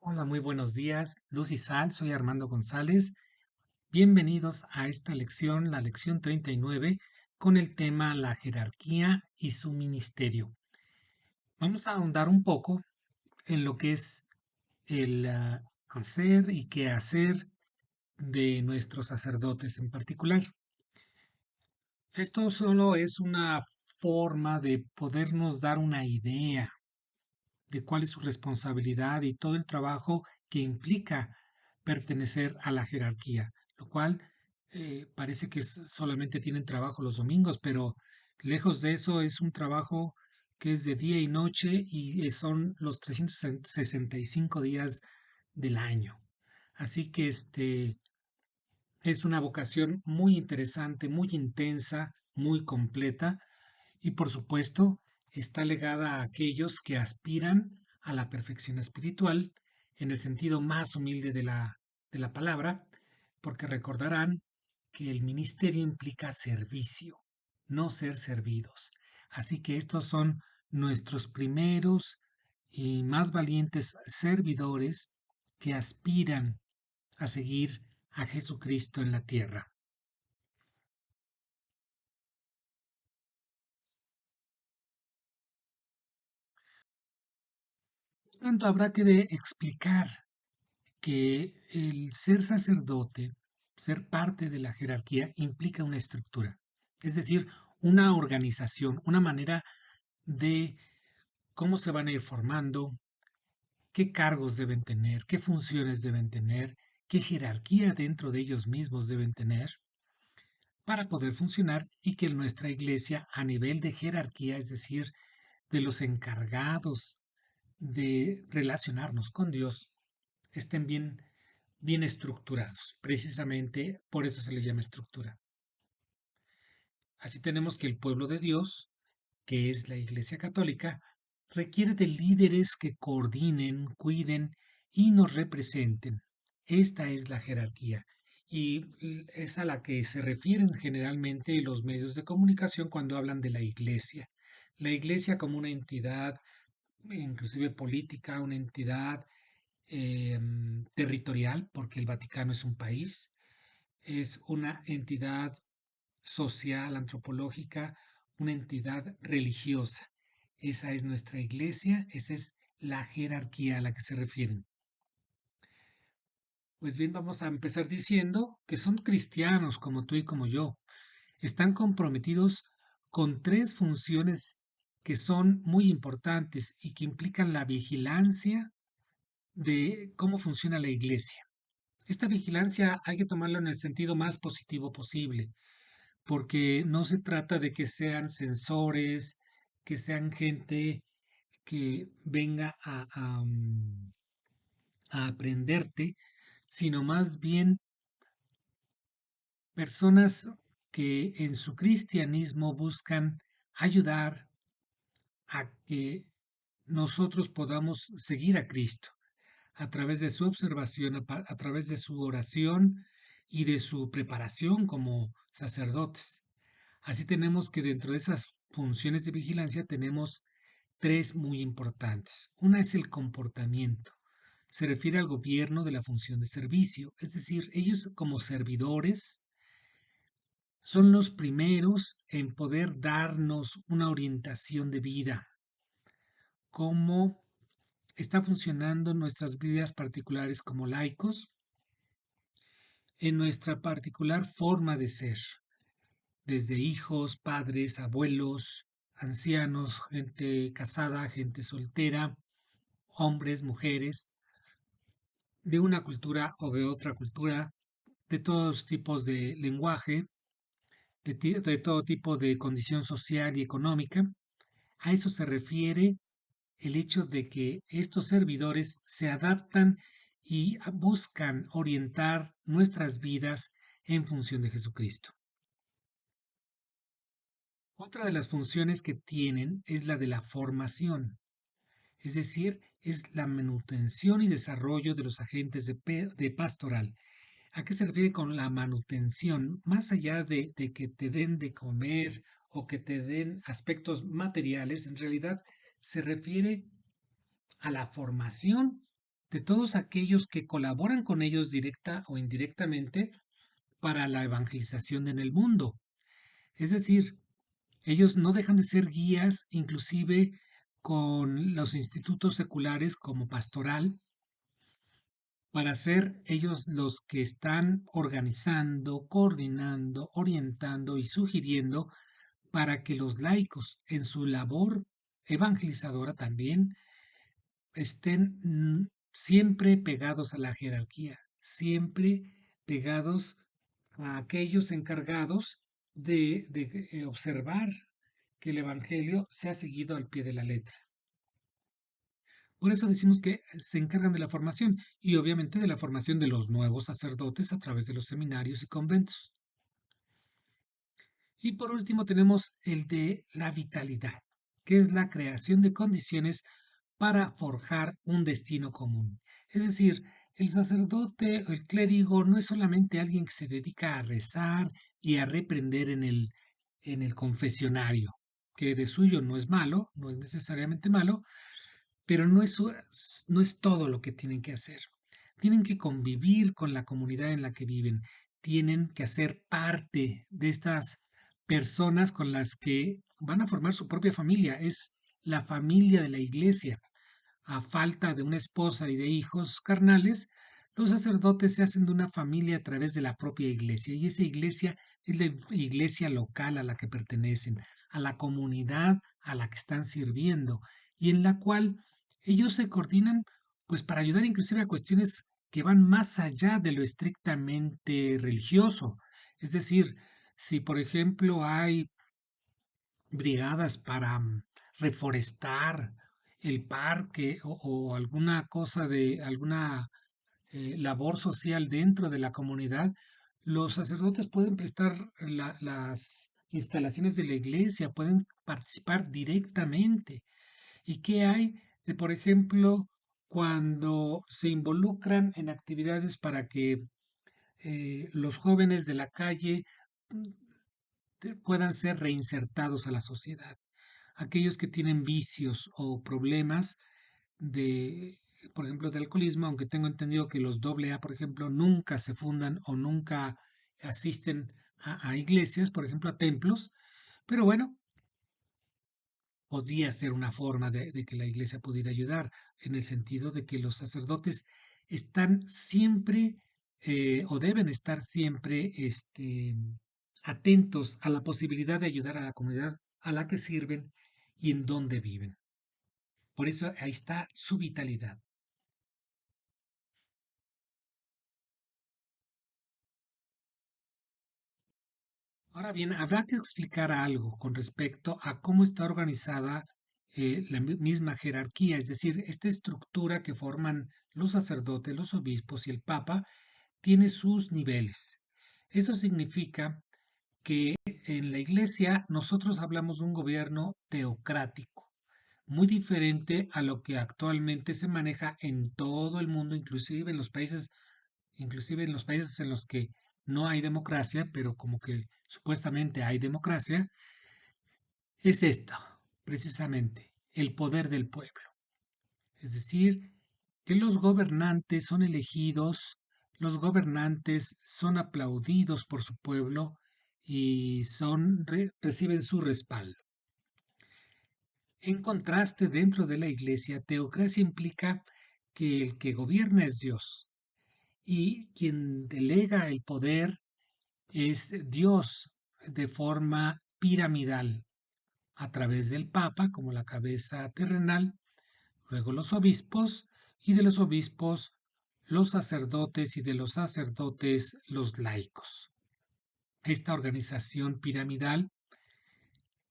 Hola, muy buenos días, Luz y Sal, soy Armando González. Bienvenidos a esta lección, la lección 39, con el tema la jerarquía y su ministerio. Vamos a ahondar un poco en lo que es el hacer y qué hacer de nuestros sacerdotes en particular. Esto solo es una forma de podernos dar una idea de cuál es su responsabilidad y todo el trabajo que implica pertenecer a la jerarquía, lo cual parece que solamente tienen trabajo los domingos, pero lejos de eso es un trabajo que es de día y noche y son los 365 días del año. Así que es una vocación muy interesante, muy intensa, muy completa y por supuesto está legada a aquellos que aspiran a la perfección espiritual en el sentido más humilde de la palabra, porque recordarán que el ministerio implica servicio, no ser servidos. Así que estos son nuestros primeros y más valientes servidores que aspiran a seguir a Jesucristo en la tierra. Por tanto, habrá que explicar que el ser sacerdote, ser parte de la jerarquía, implica una estructura, es decir, una organización, una manera de cómo se van a ir formando, qué cargos deben tener, qué funciones deben tener, qué jerarquía dentro de ellos mismos deben tener para poder funcionar y que nuestra iglesia a nivel de jerarquía, es decir, de los encargados de relacionarnos con Dios, estén bien estructurados. Precisamente por eso se le llama estructura. Así tenemos que el pueblo de Dios, que es la Iglesia Católica, requiere de líderes que coordinen, cuiden y nos representen. Esta es la jerarquía y es a la que se refieren generalmente los medios de comunicación cuando hablan de la Iglesia. La Iglesia como una entidad, inclusive política, una entidad territorial, porque el Vaticano es un país, es una entidad social, antropológica, una entidad religiosa. Esa es nuestra iglesia, esa es la jerarquía a la que se refieren. Pues bien, vamos a empezar diciendo que son cristianos como tú y como yo. Están comprometidos con tres funciones que son muy importantes y que implican la vigilancia de cómo funciona la iglesia. Esta vigilancia hay que tomarlo en el sentido más positivo posible, porque no se trata de que sean sensores, que sean gente que venga a aprenderte, sino más bien personas que en su cristianismo buscan ayudar a que nosotros podamos seguir a Cristo a través de su observación, a través de su oración y de su preparación como sacerdotes. Así tenemos que dentro de esas funciones de vigilancia tenemos tres muy importantes. Una es el comportamiento. Se refiere al gobierno de la función de servicio, es decir, ellos como servidores son los primeros en poder darnos una orientación de vida, cómo está funcionando nuestras vidas particulares como laicos, en nuestra particular forma de ser, desde hijos, padres, abuelos, ancianos, gente casada, gente soltera, hombres, mujeres, de una cultura o de otra cultura, de todos tipos de lenguaje, de todo tipo de condición social y económica. A eso se refiere el hecho de que estos servidores se adaptan y buscan orientar nuestras vidas en función de Jesucristo. Otra de las funciones que tienen es la de la formación, es decir, es la manutención y desarrollo de los agentes de pastoral. ¿A qué se refiere con la manutención? Más allá de que te den de comer o que te den aspectos materiales, en realidad se refiere a la formación de todos aquellos que colaboran con ellos directa o indirectamente para la evangelización en el mundo. Es decir, ellos no dejan de ser guías, inclusive con los institutos seculares como pastoral, para ser ellos los que están organizando, coordinando, orientando y sugiriendo para que los laicos en su labor evangelizadora también estén siempre pegados a la jerarquía, siempre pegados a aquellos encargados de observar que el Evangelio se ha seguido al pie de la letra. Por eso decimos que se encargan de la formación y obviamente de la formación de los nuevos sacerdotes a través de los seminarios y conventos. Y por último tenemos el de la vitalidad, que es la creación de condiciones para forjar un destino común. Es decir, el sacerdote o el clérigo no es solamente alguien que se dedica a rezar y a reprender en el confesionario, que de suyo no es malo, no es necesariamente malo, pero no es todo lo que tienen que hacer. Tienen que convivir con la comunidad en la que viven, tienen que hacer parte de estas personas con las que van a formar su propia familia. Es la familia de la iglesia. A falta de una esposa y de hijos carnales, los sacerdotes se hacen de una familia a través de la propia iglesia, y esa iglesia es la iglesia local a la que pertenecen, a la comunidad a la que están sirviendo, y en la cual ellos se coordinan pues para ayudar inclusive a cuestiones que van más allá de lo estrictamente religioso. Es decir, si por ejemplo hay brigadas para reforestar el parque o alguna cosa de alguna labor social dentro de la comunidad, los sacerdotes pueden prestar las instalaciones de la iglesia, pueden participar directamente. ¿Y qué hay de, por ejemplo, cuando se involucran en actividades para que los jóvenes de la calle puedan ser reinsertados a la sociedad? Aquellos que tienen vicios o problemas de, por ejemplo, de alcoholismo, aunque tengo entendido que los AA, por ejemplo, nunca se fundan o nunca asisten a iglesias, por ejemplo, a templos, pero bueno, podría ser una forma de que la iglesia pudiera ayudar, en el sentido de que los sacerdotes están siempre o deben estar siempre atentos a la posibilidad de ayudar a la comunidad a la que sirven y en donde viven. Por eso ahí está su vitalidad. Ahora bien, habrá que explicar algo con respecto a cómo está organizada la misma jerarquía, es decir, esta estructura que forman los sacerdotes, los obispos y el papa tiene sus niveles. Eso significa que en la iglesia nosotros hablamos de un gobierno teocrático, muy diferente a lo que actualmente se maneja en todo el mundo, inclusive en los países en los que no hay democracia, pero como que supuestamente hay democracia, es esto, precisamente, el poder del pueblo. Es decir, que los gobernantes son elegidos, los gobernantes son aplaudidos por su pueblo y reciben su respaldo. En contraste, dentro de la iglesia, teocracia implica que el que gobierna es Dios y quien delega el poder es Dios de forma piramidal, a través del Papa como la cabeza terrenal, luego los obispos, y de los obispos los sacerdotes, y de los sacerdotes los laicos. Esta organización piramidal,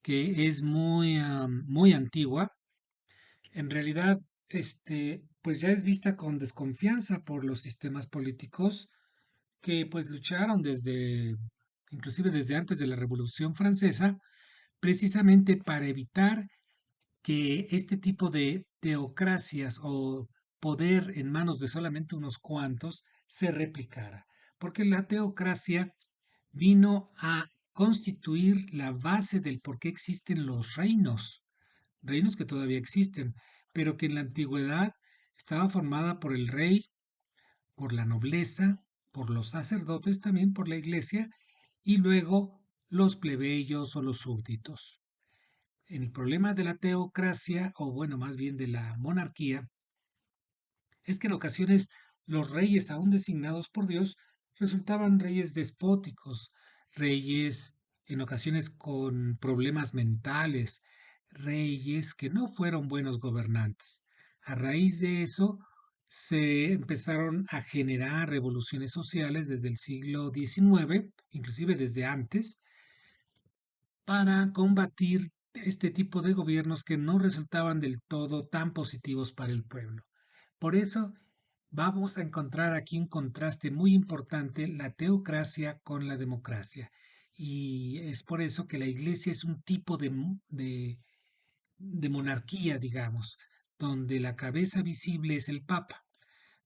que es muy antigua, en realidad pues ya es vista con desconfianza por los sistemas políticos que pues lucharon inclusive desde antes de la Revolución Francesa, precisamente para evitar que este tipo de teocracias o poder en manos de solamente unos cuantos se replicara, porque la teocracia vino a constituir la base del por qué existen los reinos, reinos que todavía existen, pero que en la antigüedad Estaba formada por el rey, por la nobleza, por los sacerdotes, también por la iglesia, y luego los plebeyos o los súbditos. El problema de la teocracia, o bueno, más bien de la monarquía, es que en ocasiones los reyes, aún designados por Dios, resultaban reyes despóticos, reyes en ocasiones con problemas mentales, reyes que no fueron buenos gobernantes. A raíz de eso, se empezaron a generar revoluciones sociales desde el siglo XIX, inclusive desde antes, para combatir este tipo de gobiernos que no resultaban del todo tan positivos para el pueblo. Por eso vamos a encontrar aquí un contraste muy importante, la teocracia con la democracia. Y es por eso que la iglesia es un tipo de monarquía, digamos, donde la cabeza visible es el papa,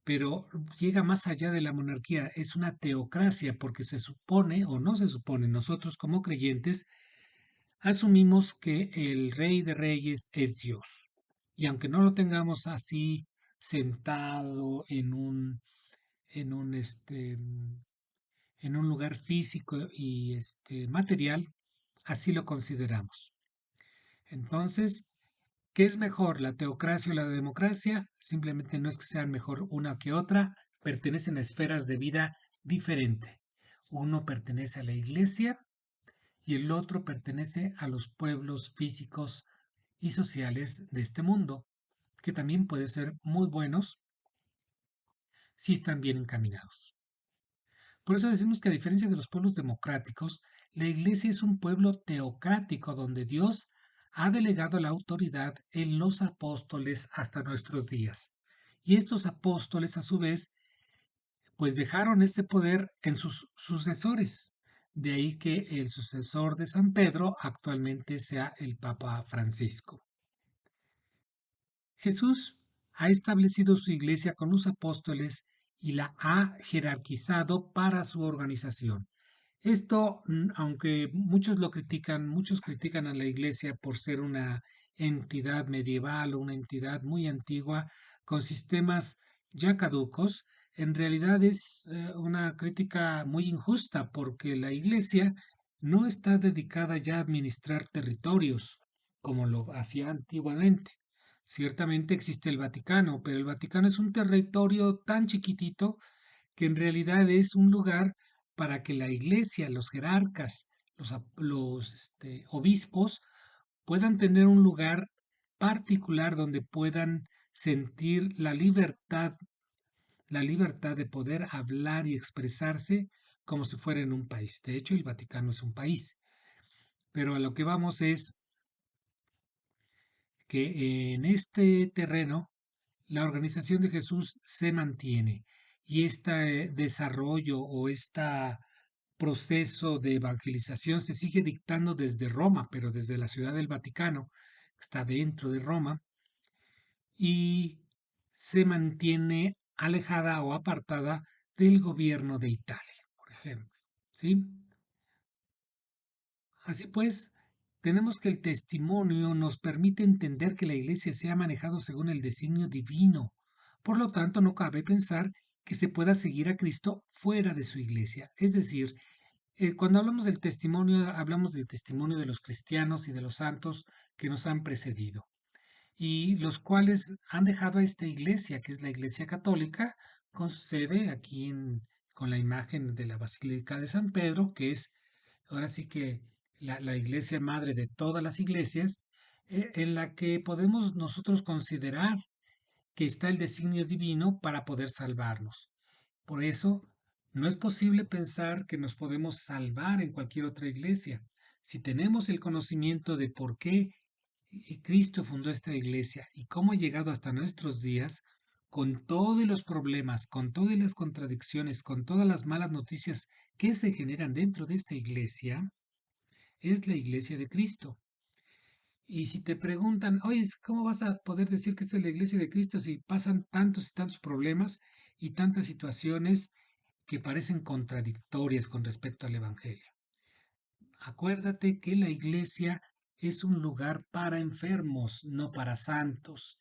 pero llega más allá de la monarquía, es una teocracia porque se supone o no se supone, nosotros como creyentes asumimos que el Rey de Reyes es Dios. Y aunque no lo tengamos así sentado en un lugar físico y material, así lo consideramos. Entonces, ¿qué es mejor, la teocracia o la democracia? Simplemente no es que sean mejor una que otra, pertenecen a esferas de vida diferente. Uno pertenece a la iglesia y el otro pertenece a los pueblos físicos y sociales de este mundo, que también pueden ser muy buenos si están bien encaminados. Por eso decimos que a diferencia de los pueblos democráticos, la Iglesia es un pueblo teocrático donde Dios ha delegado la autoridad en los apóstoles hasta nuestros días. Y estos apóstoles, a su vez, pues dejaron este poder en sus sucesores. De ahí que el sucesor de San Pedro actualmente sea el Papa Francisco. Jesús ha establecido su iglesia con los apóstoles y la ha jerarquizado para su organización. Esto, aunque muchos lo critican, muchos critican a la iglesia por ser una entidad medieval o una entidad muy antigua con sistemas ya caducos, en realidad es una crítica muy injusta porque la iglesia no está dedicada ya a administrar territorios como lo hacía antiguamente. Ciertamente existe el Vaticano, pero el Vaticano es un territorio tan chiquitito que en realidad es un lugar para que la iglesia, los jerarcas, los obispos puedan tener un lugar particular donde puedan sentir la libertad de poder hablar y expresarse como si fuera en un país. De hecho, el Vaticano es un país. Pero a lo que vamos es que en este terreno la organización de Jesús se mantiene y este desarrollo o este proceso de evangelización se sigue dictando desde Roma, pero desde la Ciudad del Vaticano, que está dentro de Roma, y se mantiene alejada o apartada del gobierno de Italia, por ejemplo. ¿Sí? Así pues, tenemos que el testimonio nos permite entender que la Iglesia se ha manejado según el designio divino. Por lo tanto, no cabe pensar que se pueda seguir a Cristo fuera de su Iglesia. Es decir, cuando hablamos del testimonio, hablamos del testimonio de los cristianos y de los santos que nos han precedido y los cuales han dejado a esta iglesia, que es la Iglesia Católica, con su sede aquí con la imagen de la Basílica de San Pedro, que es ahora sí que la iglesia madre de todas las iglesias, en la que podemos nosotros considerar que está el designio divino para poder salvarnos. Por eso, no es posible pensar que nos podemos salvar en cualquier otra iglesia. Si tenemos el conocimiento de por qué Cristo fundó esta iglesia y cómo ha llegado hasta nuestros días, con todos los problemas, con todas las contradicciones, con todas las malas noticias que se generan dentro de esta iglesia, es la iglesia de Cristo. Y si te preguntan, oye, ¿cómo vas a poder decir que esta es la iglesia de Cristo si pasan tantos y tantos problemas y tantas situaciones que parecen contradictorias con respecto al Evangelio? Acuérdate que la iglesia es un lugar para enfermos, no para santos.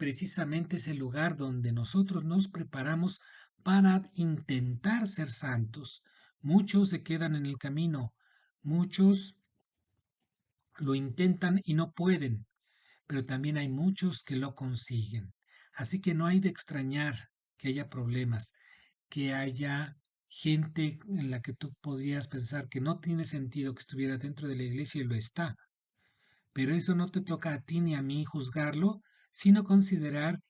precisamente ese lugar donde nosotros nos preparamos para intentar ser santos. Muchos se quedan en el camino, muchos lo intentan y no pueden, pero también hay muchos que lo consiguen. Así que no hay de extrañar que haya problemas, que haya gente en la que tú podrías pensar que no tiene sentido que estuviera dentro de la iglesia y lo está. Pero eso no te toca a ti ni a mí juzgarlo, sino considerar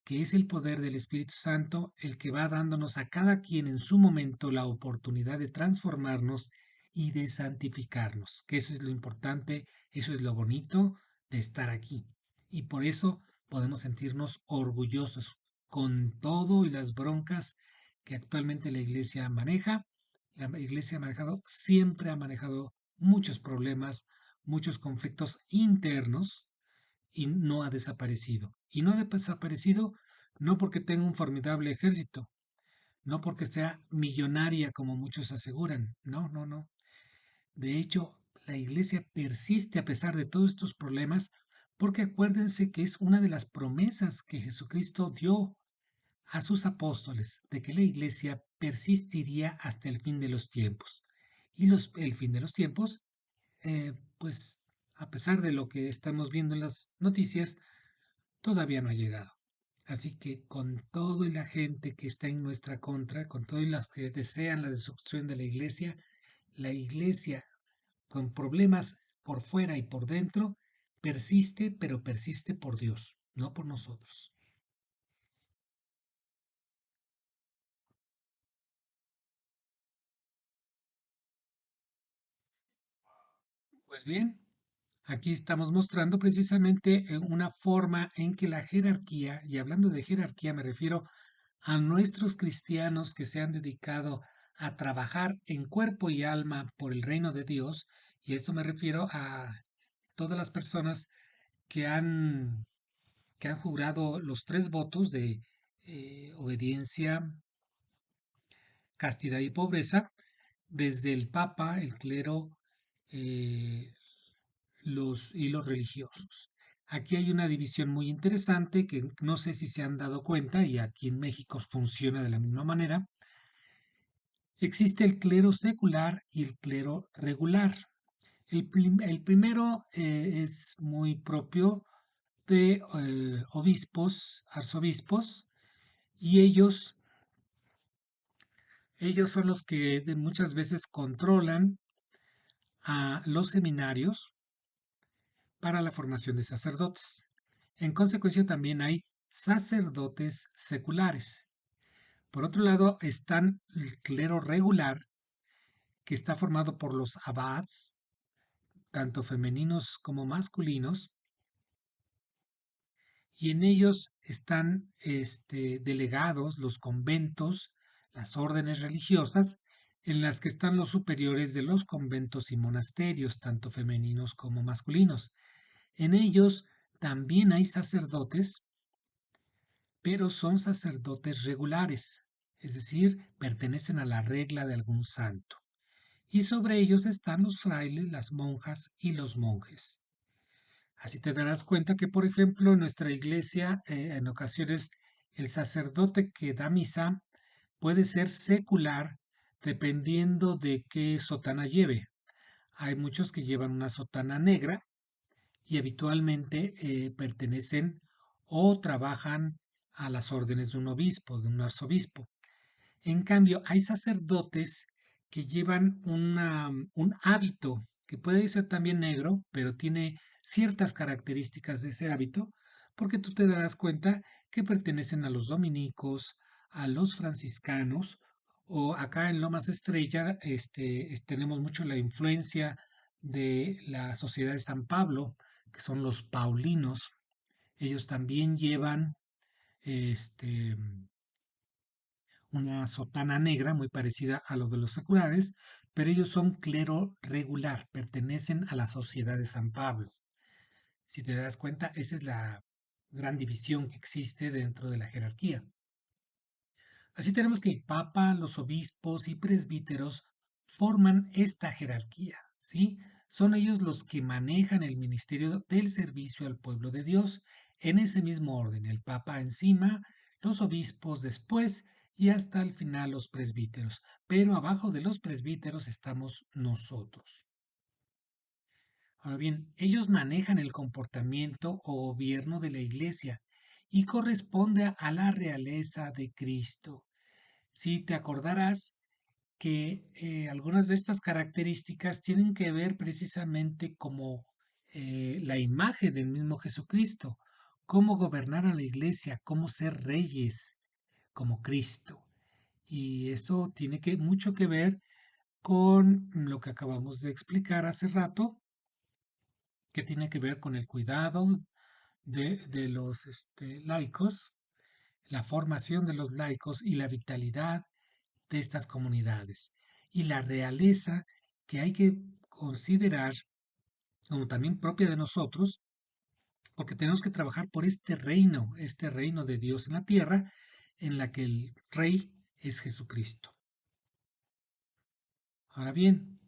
que es el poder del Espíritu Santo el que va dándonos a cada quien en su momento la oportunidad de transformarnos y de santificarnos, que eso es lo importante, eso es lo bonito de estar aquí. Y por eso podemos sentirnos orgullosos con todo y las broncas que actualmente la iglesia maneja. La iglesia ha manejado, siempre ha manejado muchos problemas, muchos conflictos internos y no ha desaparecido. Y no ha desaparecido no porque tenga un formidable ejército, no porque sea millonaria como muchos aseguran. No, no, no. De hecho, la iglesia persiste a pesar de todos estos problemas porque acuérdense que es una de las promesas que Jesucristo dio a sus apóstoles de que la iglesia persistiría hasta el fin de los tiempos. Y el fin de los tiempos pues a pesar de lo que estamos viendo en las noticias, todavía no ha llegado. Así que con todo y la gente que está en nuestra contra, con todas las que desean la destrucción de la iglesia con problemas por fuera y por dentro, persiste, pero persiste por Dios, no por nosotros. Pues bien, aquí estamos mostrando precisamente una forma en que la jerarquía, y hablando de jerarquía me refiero a nuestros cristianos que se han dedicado a trabajar en cuerpo y alma por el reino de Dios, y esto me refiero a todas las personas que que han jurado los tres votos de obediencia, castidad y pobreza, desde el Papa, el clero, eh, y los religiosos. Aquí hay una división muy interesante que no sé si se han dado cuenta y aquí en México funciona de la misma manera. Existe el clero secular y el clero regular. El primero es muy propio de obispos, arzobispos, y ellos son los que muchas veces controlan a los seminarios para la formación de sacerdotes. En consecuencia, también hay sacerdotes seculares. Por otro lado, están el clero regular, que está formado por los abads, tanto femeninos como masculinos, y en ellos están delegados los conventos, las órdenes religiosas, en las que están los superiores de los conventos y monasterios, tanto femeninos como masculinos. En ellos también hay sacerdotes, pero son sacerdotes regulares, es decir, pertenecen a la regla de algún santo. Y sobre ellos están los frailes, las monjas y los monjes. Así te darás cuenta que, por ejemplo, en nuestra iglesia, en ocasiones, el sacerdote que da misa puede ser secular dependiendo de qué sotana lleve. Hay muchos que llevan una sotana negra y habitualmente pertenecen o trabajan a las órdenes de un obispo, de un arzobispo. En cambio, hay sacerdotes que llevan un hábito que puede ser también negro, pero tiene ciertas características de ese hábito, porque tú te darás cuenta que pertenecen a los dominicos, a los franciscanos, o acá en Lomas Estrella tenemos mucho la influencia de la Sociedad de San Pablo, que son los paulinos. Ellos también llevan este, una sotana negra muy parecida a los de los seculares, pero ellos son clero regular, pertenecen a la Sociedad de San Pablo. Si te das cuenta, esa es la gran división que existe dentro de la jerarquía. Así tenemos que el Papa, los obispos y presbíteros forman esta jerarquía, ¿sí? Son ellos los que manejan el ministerio del servicio al pueblo de Dios. En ese mismo orden, el Papa encima, los obispos después y hasta el final los presbíteros. Pero abajo de los presbíteros estamos nosotros. Ahora bien, ellos manejan el comportamiento o gobierno de la Iglesia y corresponde a la realeza de Cristo. Si te acordarás que algunas de estas características tienen que ver precisamente como la imagen del mismo Jesucristo, cómo gobernar a la Iglesia, cómo ser reyes como Cristo. Y esto tiene mucho que ver con lo que acabamos de explicar hace rato, que tiene que ver con el cuidado de los laicos, la formación de los laicos y la vitalidad de estas comunidades. Y la realeza que hay que considerar como también propia de nosotros, porque tenemos que trabajar por este reino de Dios en la tierra, en la que el rey es Jesucristo. Ahora bien,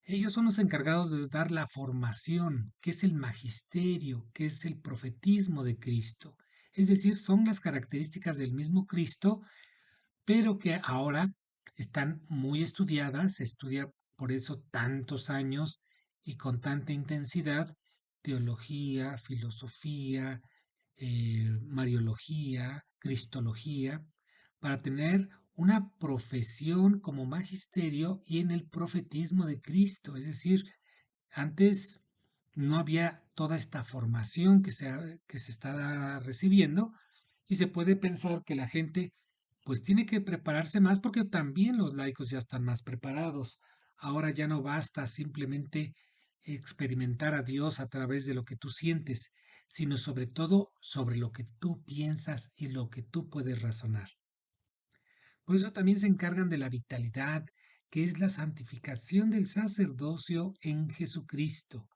ellos son los encargados de dar la formación, que es el magisterio, que es el profetismo de Cristo. Es decir, son las características del mismo Cristo, pero que ahora están muy estudiadas, se estudia por eso tantos años y con tanta intensidad, teología, filosofía, mariología, cristología, para tener una profesión como magisterio y en el profetismo de Cristo. Es decir, antes no había toda esta formación que se está recibiendo y se puede pensar que la gente pues tiene que prepararse más porque también los laicos ya están más preparados. Ahora ya no basta simplemente experimentar a Dios a través de lo que tú sientes, sino sobre todo sobre lo que tú piensas y lo que tú puedes razonar. Por eso también se encargan de la vitalidad, que es la santificación del sacerdocio en Jesucristo.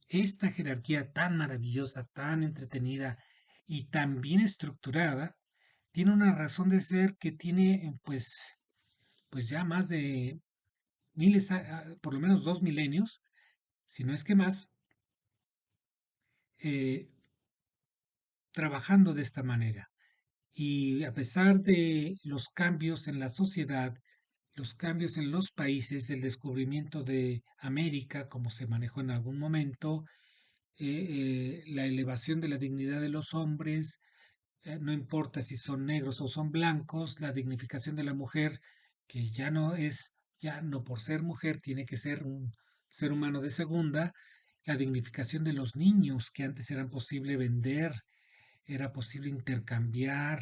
Esta jerarquía tan maravillosa, tan entretenida y tan bien estructurada, tiene una razón de ser que tiene pues ya más de por lo menos 2 milenios, si no es que más, eh, trabajando de esta manera. Y a pesar de los cambios en la sociedad, los cambios en los países, el descubrimiento de América, como se manejó en algún momento, la elevación de la dignidad de los hombres, no importa si son negros o son blancos, la dignificación de la mujer, que ya no por ser mujer, tiene que ser un ser humano de segunda, la dignificación de los niños, que antes eran posible vender, era posible intercambiar,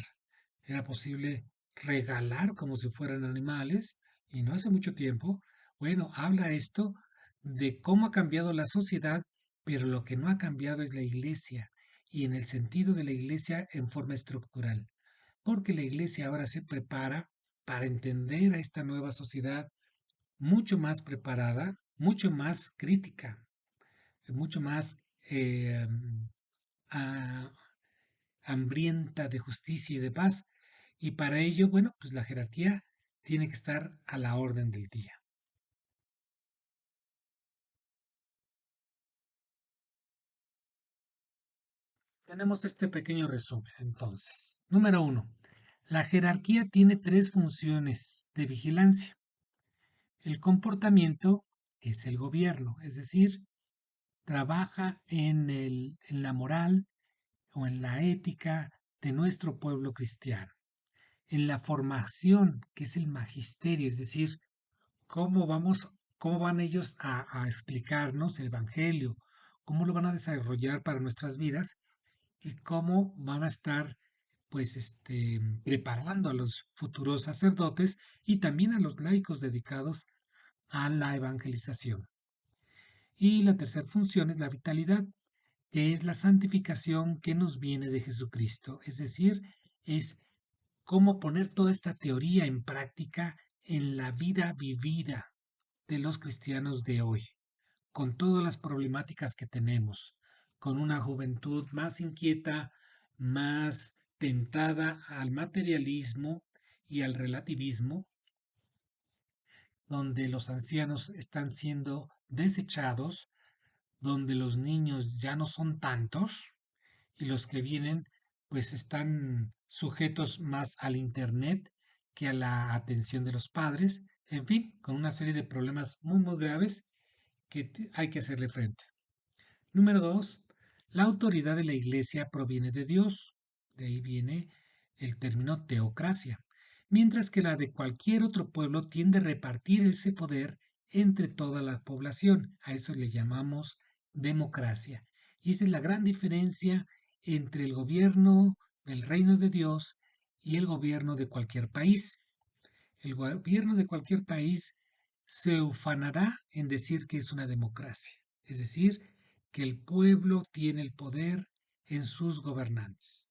era posible regalar como si fueran animales, y no hace mucho tiempo. Bueno, habla esto de cómo ha cambiado la sociedad, pero lo que no ha cambiado es la iglesia, y en el sentido de la iglesia en forma estructural, porque la iglesia ahora se prepara para entender a esta nueva sociedad mucho más preparada, mucho más crítica, mucho más a- hambrienta de justicia y de paz. Y para ello, bueno, pues la jerarquía tiene que estar a la orden del día. Tenemos este pequeño resumen, entonces. Número uno, la jerarquía tiene tres funciones de vigilancia. El comportamiento, que es el gobierno, es decir, trabaja en la moral o en la ética de nuestro pueblo cristiano. En la formación, que es el magisterio, es decir, cómo van ellos a explicarnos el Evangelio, cómo lo van a desarrollar para nuestras vidas y cómo van a estar preparando a los futuros sacerdotes y también a los laicos dedicados a la evangelización. Y la tercera función es la vitalidad, que es la santificación que nos viene de Jesucristo, es decir, es cómo poner toda esta teoría en práctica en la vida vivida de los cristianos de hoy, con todas las problemáticas que tenemos, con una juventud más inquieta, más tentada al materialismo y al relativismo, donde los ancianos están siendo desechados donde los niños ya no son tantos y los que vienen pues están sujetos más al internet que a la atención de los padres, en fin, con una serie de problemas muy graves que hay que hacerle frente. Número 2. La autoridad de la Iglesia proviene de Dios. De ahí viene el término teocracia. Mientras que la de cualquier otro pueblo tiende a repartir ese poder entre toda la población. A eso le llamamos democracia. Y esa es la gran diferencia entre el gobierno del reino de Dios y el gobierno de cualquier país. El gobierno de cualquier país se ufanará en decir que es una democracia, es decir, que el pueblo tiene el poder en sus gobernantes.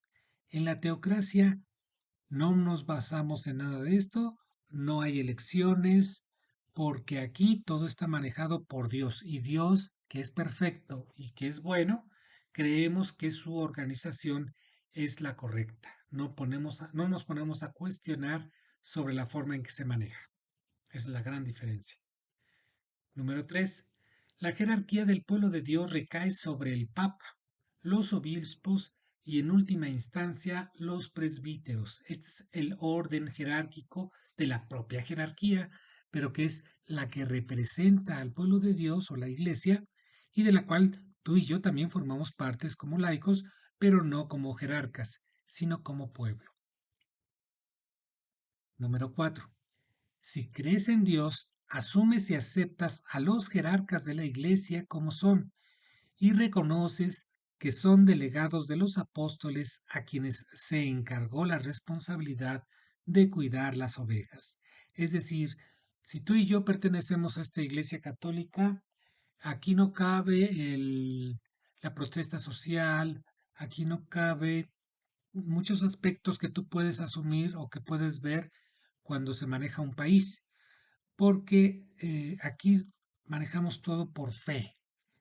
En la teocracia no nos basamos en nada de esto, no hay elecciones, porque aquí todo está manejado por Dios y Dios, que es perfecto y que es bueno, creemos que su organización es la correcta. No nos ponemos a cuestionar sobre la forma en que se maneja. Esa es la gran diferencia. Número 3. La jerarquía del pueblo de Dios recae sobre el Papa, los obispos y en última instancia los presbíteros. Este es el orden jerárquico de la propia jerarquía, pero que es la que representa al pueblo de Dios o la iglesia y de la cual tú y yo también formamos partes como laicos, pero no como jerarcas, sino como pueblo. Número 4. Si crees en Dios, asumes y aceptas a los jerarcas de la Iglesia como son y reconoces que son delegados de los apóstoles a quienes se encargó la responsabilidad de cuidar las ovejas. Es decir, si tú y yo pertenecemos a esta Iglesia católica, aquí no cabe la protesta social, aquí no cabe muchos aspectos que tú puedes asumir o que puedes ver cuando se maneja un país porque aquí manejamos todo por fe,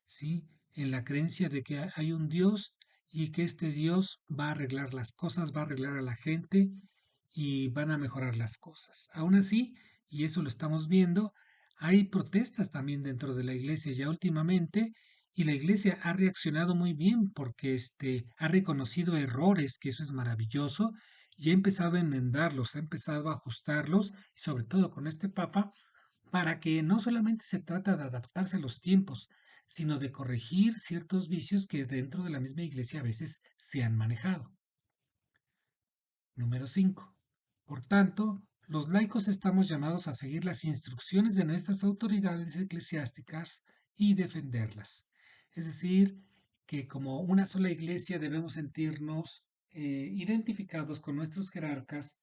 ¿sí? En la creencia de que hay un Dios y que este Dios va a arreglar las cosas, va a arreglar a la gente y van a mejorar las cosas. Aún así, y eso lo estamos viendo, hay protestas también dentro de la iglesia ya últimamente y la iglesia ha reaccionado muy bien porque ha reconocido errores, que eso es maravilloso, y ha empezado a enmendarlos, ha empezado a ajustarlos, y sobre todo con este papa, para que no solamente se trata de adaptarse a los tiempos, sino de corregir ciertos vicios que dentro de la misma iglesia a veces se han manejado. Número 5. Por tanto, los laicos estamos llamados a seguir las instrucciones de nuestras autoridades eclesiásticas y defenderlas. Es decir, que como una sola iglesia debemos sentirnos identificados con nuestros jerarcas,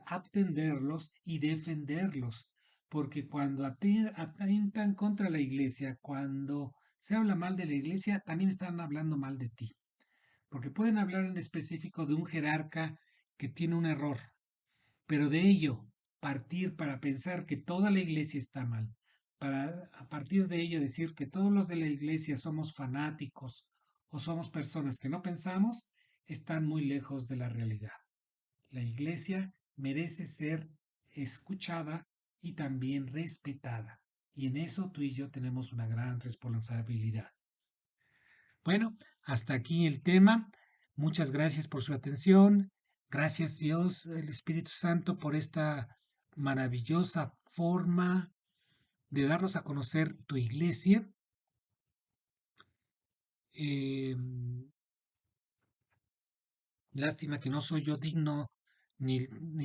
atenderlos y defenderlos, porque cuando atentan contra la iglesia, cuando se habla mal de la iglesia, también están hablando mal de ti, porque pueden hablar en específico de un jerarca que tiene un error, pero de ello partir para pensar que toda la iglesia está mal, para a partir de ello decir que todos los de la iglesia somos fanáticos o somos personas que no pensamos, están muy lejos de la realidad. La iglesia merece ser escuchada y también respetada. Y en eso tú y yo tenemos una gran responsabilidad. Bueno, hasta aquí el tema. Muchas gracias por su atención. Gracias Dios, el Espíritu Santo, por esta maravillosa forma de darnos a conocer tu iglesia. Eh, Lástima que no soy yo digno, ni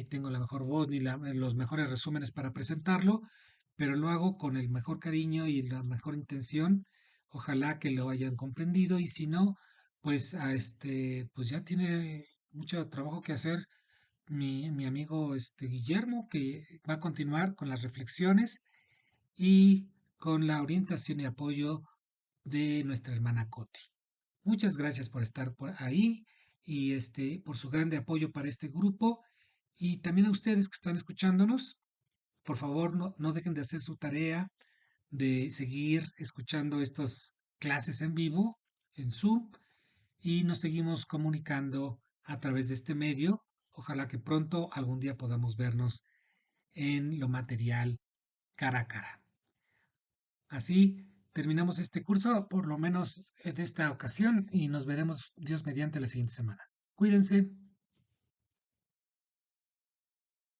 tengo la mejor voz, ni los mejores resúmenes para presentarlo, pero lo hago con el mejor cariño y la mejor intención. Ojalá que lo hayan comprendido y si no, pues pues ya tiene mucho trabajo que hacer mi amigo Guillermo, que va a continuar con las reflexiones y con la orientación y apoyo de nuestra hermana Coti. Muchas gracias por estar por ahí y por su grande apoyo para este grupo y también a ustedes que están escuchándonos. Por favor, no dejen de hacer su tarea de seguir escuchando estas clases en vivo en Zoom y nos seguimos comunicando a través de este medio. Ojalá que pronto algún día podamos vernos en lo material cara a cara. Así, terminamos este curso, por lo menos en esta ocasión, y nos veremos Dios mediante la siguiente semana. Cuídense.